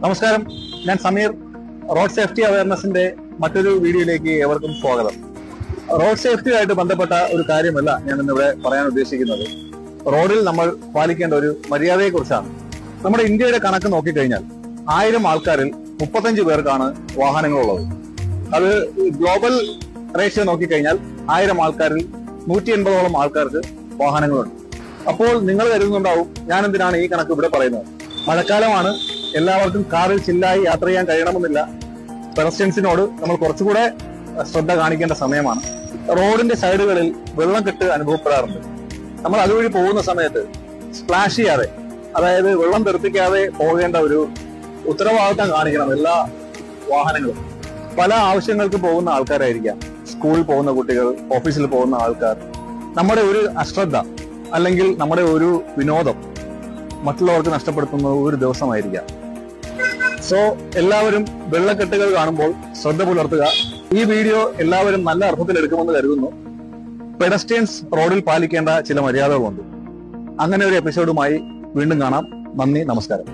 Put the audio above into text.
നമസ്കാരം, ഞാൻ Sameer. Road safety അവയർനെസിന്റെ മറ്റൊരു വീഡിയോയിലേക്ക് ഏവർക്കും സ്വാഗതം. റോഡ് സേഫ്റ്റിയുമായിട്ട് ബന്ധപ്പെട്ട ഒരു കാര്യമല്ല ഞാൻ ഇന്നിവിടെ പറയാൻ ഉദ്ദേശിക്കുന്നത്. റോഡിൽ നമ്മൾ പാലിക്കേണ്ട ഒരു മര്യാദയെ കുറിച്ചാണ്. നമ്മുടെ ഇന്ത്യയുടെ കണക്ക് നോക്കിക്കഴിഞ്ഞാൽ 1000 ആൾക്കാരിൽ 35 പേർക്കാണ് വാഹനങ്ങളുള്ളത്. അത് ഗ്ലോബൽ റേഷ്യോ നോക്കിക്കഴിഞ്ഞാൽ 1000 ആൾക്കാരിൽ 180ഓളം ആൾക്കാർക്ക് വാഹനങ്ങളുണ്ട്. അപ്പോൾ നിങ്ങൾ കരുതുന്നുണ്ടാവും, ഞാൻ എന്തിനാണ് ഈ കണക്ക് ഇവിടെ പറയുന്നത്? മഴക്കാലമാണ്, എല്ലാവർക്കും കാറിൽ ചില്ലായി യാത്ര ചെയ്യാൻ കഴിയണമെന്നില്ല. പെഡസ്ട്രിയൻസിനോട് നമ്മൾ കുറച്ചുകൂടെ ശ്രദ്ധ കാണിക്കേണ്ട സമയമാണ്. റോഡിന്റെ സൈഡുകളിൽ വെള്ളം കെട്ട് അനുഭവപ്പെടാറുണ്ട്. നമ്മൾ അതുവഴി പോകുന്ന സമയത്ത് സ്പ്ലാഷ് ചെയ്യാതെ, അതായത് വെള്ളം തെറിപ്പിക്കാതെ പോകേണ്ട ഒരു ഉത്തരവാദിത്തം കാണിക്കണം എല്ലാ വാഹനങ്ങളും. പല ആവശ്യങ്ങൾക്ക് പോകുന്ന ആൾക്കാരായിരിക്കാം, സ്കൂളിൽ പോകുന്ന കുട്ടികൾ, ഓഫീസിൽ പോകുന്ന ആൾക്കാർ. നമ്മുടെ ഒരു അശ്രദ്ധ അല്ലെങ്കിൽ നമ്മുടെ ഒരു വിനോദം മറ്റുള്ളവർക്ക് നഷ്ടപ്പെടുത്തുന്ന ഒരു ദിവസമായിരിക്കാം. സോ എല്ലാവരും വെള്ളക്കെട്ടുകൾ കാണുമ്പോൾ ശ്രദ്ധ പുലർത്തുക. ഈ വീഡിയോ എല്ലാവരും നല്ല അർത്ഥത്തിൽ എടുക്കുമെന്ന് കരുതുന്നു. പെഡസ്ട്രിയൻസ് റോഡിൽ പാലിക്കേണ്ട ചില മര്യാദകളുണ്ട്. അങ്ങനെ ഒരു എപ്പിസോഡുമായി വീണ്ടും കാണാം. നന്ദി, നമസ്കാരം.